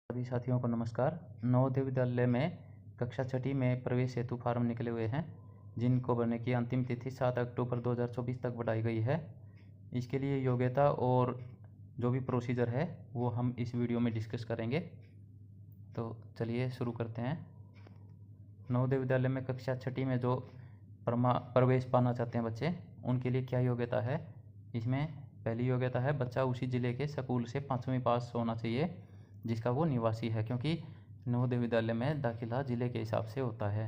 सभी साथियों को नमस्कार। नवोदय विद्यालय में कक्षा छठी में प्रवेश हेतु फार्म निकले हुए हैं, जिनको भरने की अंतिम तिथि 7 अक्टूबर 2024 तक बढ़ाई गई है। इसके लिए योग्यता और जो भी प्रोसीजर है वो हम इस वीडियो में डिस्कस करेंगे। तो चलिए शुरू करते हैं। नवोदय विद्यालय में कक्षा छठी में जो प्रवेश पाना चाहते हैं बच्चे, उनके लिए क्या योग्यता है। इसमें पहली योग्यता है बच्चा उसी ज़िले के स्कूल से 5वीं पास होना चाहिए जिसका वो निवासी है, क्योंकि नवोदय विद्यालय में दाखिला ज़िले के हिसाब से होता है।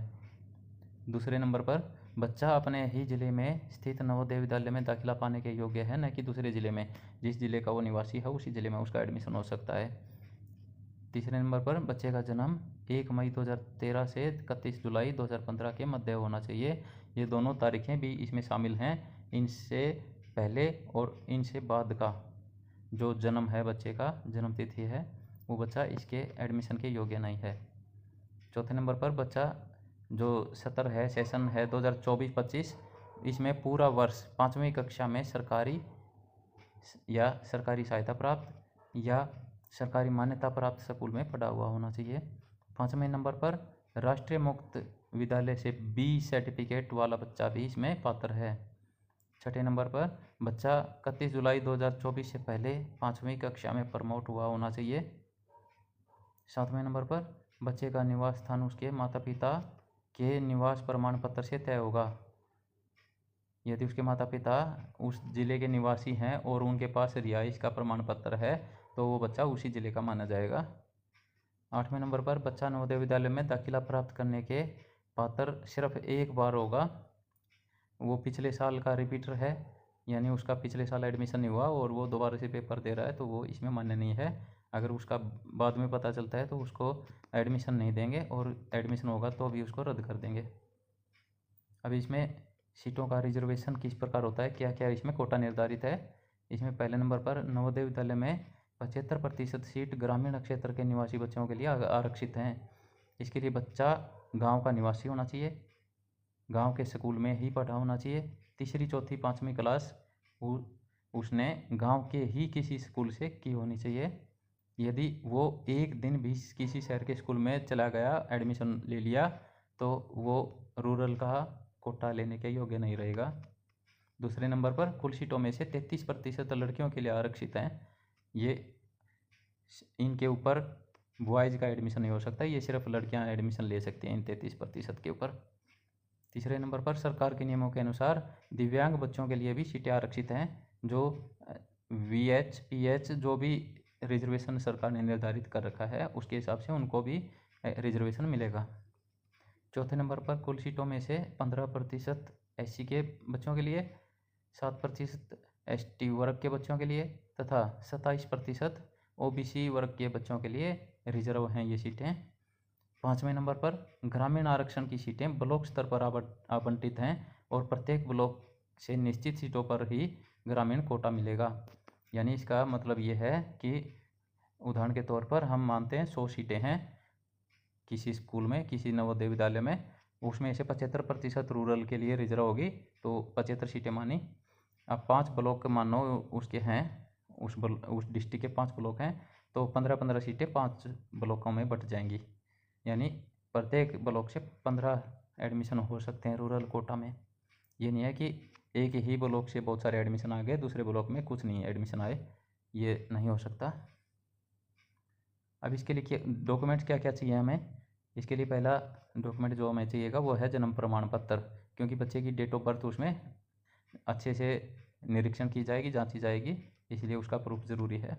दूसरे नंबर पर बच्चा अपने ही ज़िले में स्थित नवोदय विद्यालय में दाखिला पाने के योग्य है, न कि दूसरे ज़िले में। जिस ज़िले का वो निवासी है उसी ज़िले में उसका एडमिशन हो सकता है। तीसरे नंबर पर बच्चे का जन्म 1 मई 2013 से 31 जुलाई 2015 के मध्य होना चाहिए। ये दोनों तारीखें भी इसमें शामिल हैं। इनसे पहले और इनसे बाद का जो जन्म है, बच्चे का जन्म तिथि है, वो बच्चा इसके एडमिशन के योग्य नहीं है। चौथे नंबर पर बच्चा जो सत्र है, सेशन है 2024-25, इसमें पूरा वर्ष 5वीं कक्षा में सरकारी या सरकारी सहायता प्राप्त या सरकारी मान्यता प्राप्त स्कूल में पढ़ा हुआ होना चाहिए। 5वें नंबर पर राष्ट्रीय मुक्त विद्यालय से बी सर्टिफिकेट वाला बच्चा भी इसमें पात्र है। छठे नंबर पर बच्चा 31 जुलाई 2024 से पहले 5वीं कक्षा में प्रमोट हुआ होना चाहिए। 7वें नंबर पर बच्चे का निवास स्थान उसके माता पिता के निवास प्रमाण पत्र से तय होगा। यदि उसके माता पिता उस ज़िले के निवासी हैं और उनके पास रिहाइश का प्रमाण पत्र है तो वो बच्चा उसी ज़िले का माना जाएगा। 8वें नंबर पर बच्चा नवोदय विद्यालय में दाखिला प्राप्त करने के पात्र सिर्फ एक बार होगा। वो पिछले साल का रिपीटर है, यानी उसका पिछले साल एडमिशन नहीं हुआ और वो दोबारा से पेपर दे रहा है, तो वो इसमें मान्य नहीं है। अगर उसका बाद में पता चलता है तो उसको एडमिशन नहीं देंगे, और एडमिशन होगा तो भी उसको रद्द कर देंगे। अब इसमें सीटों का रिजर्वेशन किस प्रकार होता है, क्या क्या इसमें कोटा निर्धारित है। इसमें पहले नंबर पर नवोदय विद्यालय में 75% सीट ग्रामीण क्षेत्र के निवासी बच्चों के लिए आरक्षित हैं। इसके लिए बच्चा गांव का निवासी होना चाहिए, गांव के स्कूल में ही पढ़ा होना चाहिए। तीसरी, चौथी, 5वीं क्लास उसने गांव के ही किसी स्कूल से की होनी चाहिए। यदि वो एक दिन भी किसी शहर के स्कूल में चला गया, एडमिशन ले लिया, तो वो रूरल का कोटा लेने के योग्य नहीं रहेगा। दूसरे नंबर पर कुल सीटों में से 33% लड़कियों के लिए आरक्षित हैं। ये इनके ऊपर बॉयज़ का एडमिशन नहीं हो सकता, ये सिर्फ लड़कियां एडमिशन ले सकती हैं इन 33% के ऊपर। तीसरे नंबर पर सरकार के नियमों के अनुसार दिव्यांग बच्चों के लिए भी सीटें आरक्षित हैं। जो VH PH जो भी रिजर्वेशन सरकार ने निर्धारित कर रखा है उसके हिसाब से उनको भी रिजर्वेशन मिलेगा। चौथे नंबर पर कुल सीटों में से 15% SC के बच्चों के लिए, 7% ST वर्ग के बच्चों के लिए तथा 27% OBC वर्ग के बच्चों के लिए रिजर्व हैं ये सीटें। 5वें नंबर पर ग्रामीण आरक्षण की सीटें ब्लॉक स्तर पर आवंटित हैं और प्रत्येक ब्लॉक से निश्चित सीटों पर ही ग्रामीण कोटा मिलेगा। यानी इसका मतलब ये है कि उदाहरण के तौर पर हम मानते हैं 100 सीटें हैं किसी स्कूल में, किसी नवोदय विद्यालय में, उसमें से 75% रूरल के लिए रिजर्व होगी, तो 75 सीटें मानी। अब 5 ब्लॉक मानो उसके हैं, उस डिस्ट्रिक्ट के 5 ब्लॉक हैं, तो 15-15 सीटें 5 ब्लॉकों में बट जाएंगी। यानी प्रत्येक ब्लॉक से 15 एडमिशन हो सकते हैं रूरल कोटा में। ये नहीं है कि एक ही ब्लॉक से बहुत सारे एडमिशन आ गए, दूसरे ब्लॉक में कुछ नहीं एडमिशन आए, ये नहीं हो सकता। अब इसके लिए डॉक्यूमेंट्स क्या क्या चाहिए हमें। इसके लिए पहला डॉक्यूमेंट जो हमें चाहिएगा वो है जन्म प्रमाण पत्र, क्योंकि बच्चे की डेट ऑफ बर्थ उसमें अच्छे से निरीक्षण की जाएगी, जांची जाएगी, इसलिए उसका प्रूफ ज़रूरी है।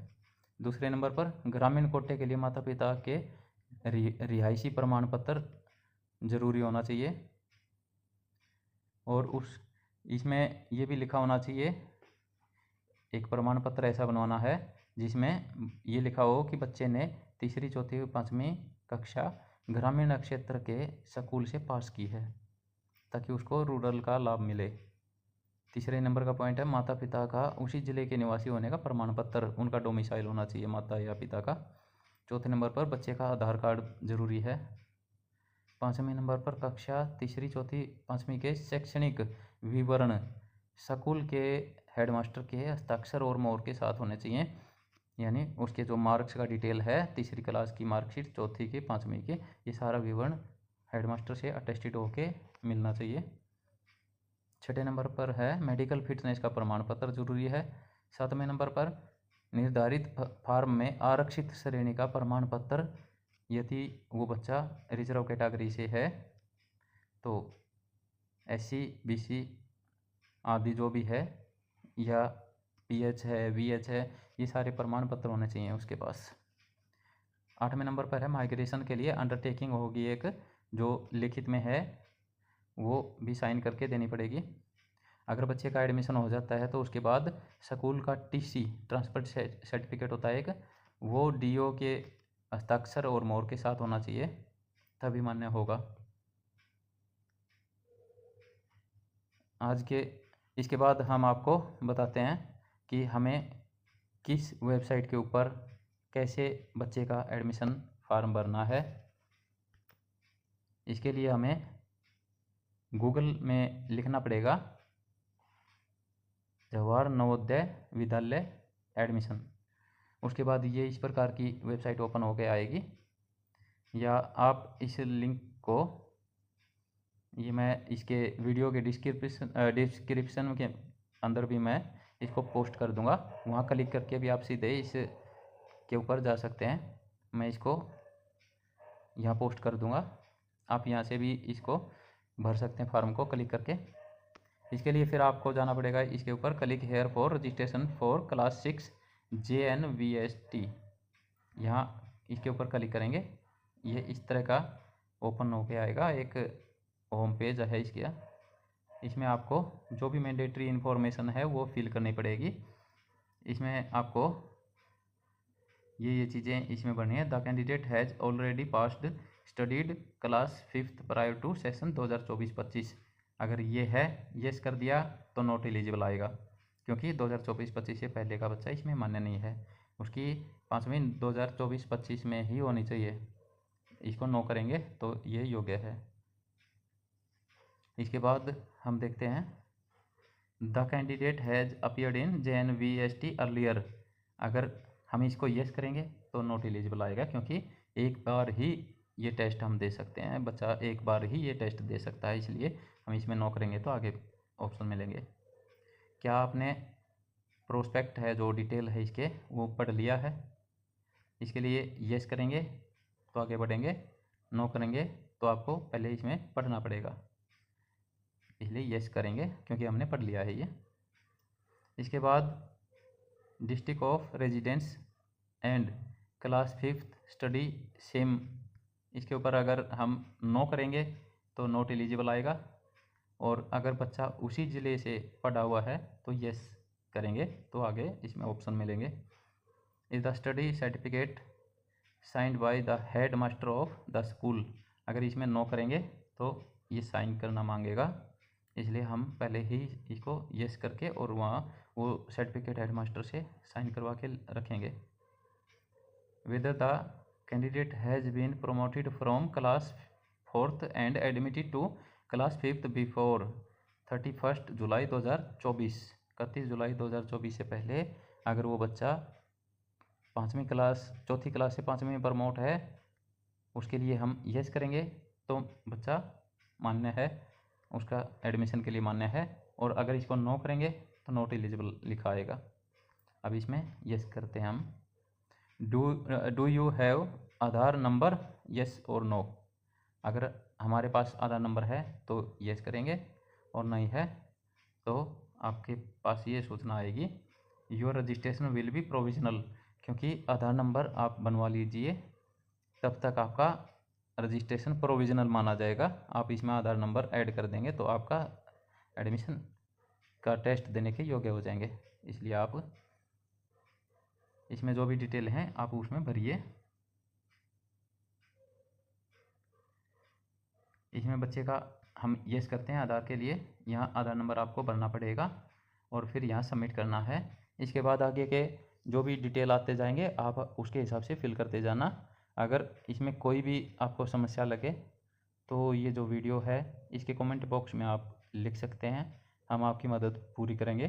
दूसरे नंबर पर ग्रामीण कोटे के लिए माता पिता के रिहायशी प्रमाण पत्र ज़रूरी होना चाहिए, और इसमें ये भी लिखा होना चाहिए, एक प्रमाण पत्र ऐसा बनवाना है जिसमें ये लिखा हो कि बच्चे ने तीसरी, चौथी, 5वीं कक्षा ग्रामीण क्षेत्र के स्कूल से पास की है, ताकि उसको रूरल का लाभ मिले। तीसरे नंबर का पॉइंट है माता पिता का उसी ज़िले के निवासी होने का प्रमाण पत्र, उनका डोमिसाइल होना चाहिए माता या पिता का। चौथे नंबर पर बच्चे का आधार कार्ड जरूरी है। 5वें नंबर पर कक्षा तीसरी, चौथी, 5वीं के शैक्षणिक विवरण स्कूल के हेडमास्टर के हस्ताक्षर और मोहर के साथ होने चाहिए। यानी उसके जो मार्क्स का डिटेल है, तीसरी क्लास की मार्कशीट, चौथी की, पाँचवीं की, ये सारा विवरण हेडमास्टर से अटेस्टेड होके मिलना चाहिए। छठे नंबर पर है मेडिकल फिटनेस का प्रमाण पत्र जरूरी है। सातवें नंबर पर निर्धारित फॉर्म में आरक्षित श्रेणी का प्रमाण पत्र, यदि वो बच्चा रिजर्व कैटेगरी से है तो SC BC आदि जो भी है, या PH है, VH है, ये सारे प्रमाण पत्र होने चाहिए उसके पास। आठवें नंबर पर है माइग्रेशन के लिए अंडरटेकिंग होगी एक, जो लिखित में है वो भी साइन करके देनी पड़ेगी। अगर बच्चे का एडमिशन हो जाता है तो उसके बाद स्कूल का TC ट्रांसफर सर्टिफिकेट होता है एक, वो DO के हस्ताक्षर और मोहर के साथ होना चाहिए, तभी मान्य होगा। आज के इसके बाद हम आपको बताते हैं कि हमें किस वेबसाइट के ऊपर कैसे बच्चे का एडमिशन फॉर्म भरना है। इसके लिए हमें गूगल में लिखना पड़ेगा जवाहर नवोदय विद्यालय एडमिशन। उसके बाद ये इस प्रकार की वेबसाइट ओपन होकर आएगी, या आप इस लिंक को, ये मैं इसके वीडियो के डिस्क्रिप्शन के अंदर भी मैं इसको पोस्ट कर दूंगा, वहाँ क्लिक करके भी आप सीधे इस के ऊपर जा सकते हैं। मैं इसको यहाँ पोस्ट कर दूंगा, आप यहाँ से भी इसको भर सकते हैं फॉर्म को क्लिक करके। इसके लिए फिर आपको जाना पड़ेगा इसके ऊपर, click here for registration for class 6 JNVST, यहाँ इसके ऊपर क्लिक करेंगे। ये इस तरह का ओपन होके आएगा, एक होम पेज है इसका। इसमें आपको जो भी मैंडेटरी इन्फॉर्मेशन है वो फिल करनी पड़ेगी। इसमें आपको ये चीज़ें इसमें भरनी है। The candidate has already passed studied class 5th prior to session 2024-25, अगर ये है येस कर दिया तो नॉट एलिजिबल आएगा, क्योंकि 2024-25 से पहले का बच्चा इसमें मान्य नहीं है, उसकी 5वीं 2024-25 में ही होनी चाहिए। इसको नो करेंगे तो ये योग्य है। इसके बाद हम देखते हैं the candidate has appeared in JNVST earlier, अगर हम इसको येस करेंगे तो नॉट एलिजिबल आएगा, क्योंकि एक बार ही ये टेस्ट हम दे सकते हैं, बच्चा एक बार ही ये टेस्ट दे सकता है, इसलिए हम इसमें नो करेंगे तो आगे ऑप्शन मिलेंगे। क्या आपने प्रोस्पेक्ट है जो डिटेल है इसके वो पढ़ लिया है? इसके लिए येस करेंगे तो आगे बढ़ेंगे, नो करेंगे तो आपको पहले इसमें पढ़ना पड़ेगा, इसलिए येस करेंगे क्योंकि हमने पढ़ लिया है ये। इसके बाद district of residence and class 5th study same, इसके ऊपर अगर हम नो करेंगे तो नॉट एलिजिबल आएगा, और अगर बच्चा उसी ज़िले से पढ़ा हुआ है तो येस करेंगे तो आगे इसमें ऑप्शन मिलेंगे। Is the study certificate signed by the head master of the school, अगर इसमें नो करेंगे तो ये साइन करना मांगेगा, इसलिए हम पहले ही इसको येस करके और वहाँ वो सर्टिफिकेट हेड मास्टर से साइन करवा के रखेंगे। Whether the candidate has been promoted from class 4th and admitted to class 5th before 31 जुलाई 2024, 31 जुलाई 2024 से पहले अगर वो बच्चा 5वीं क्लास, चौथी क्लास से 5वीं में प्रमोट है, उसके लिए हम येस करेंगे तो बच्चा मान्य है, उसका एडमिशन के लिए मान्य है, और अगर इसको नो करेंगे तो नॉट एलिजिबल लिखा आएगा। अब इसमें येस करते हैं हम। Do you have Aadhaar number, yes और नो, अगर हमारे पास आधार नंबर है तो येस करेंगे, और नहीं है तो आपके पास ये सूचना आएगी your registration will be provisional, क्योंकि आधार नंबर आप बनवा लीजिए तब तक आपका रजिस्ट्रेशन प्रोविजनल माना जाएगा। आप इसमें आधार नंबर ऐड कर देंगे तो आपका एडमिशन का टेस्ट देने के योग्य हो जाएंगे, इसलिए आप इसमें जो भी डिटेल हैं आप उसमें भरिए। इसमें बच्चे का हम येस करते हैं आधार के लिए, यहाँ आधार नंबर आपको भरना पड़ेगा और फिर यहाँ सबमिट करना है। इसके बाद आगे के जो भी डिटेल आते जाएंगे आप उसके हिसाब से फिल करते जाना। अगर इसमें कोई भी आपको समस्या लगे तो ये जो वीडियो है इसके कमेंट बॉक्स में आप लिख सकते हैं, हम आपकी मदद पूरी करेंगे।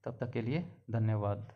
तब तक के लिए धन्यवाद।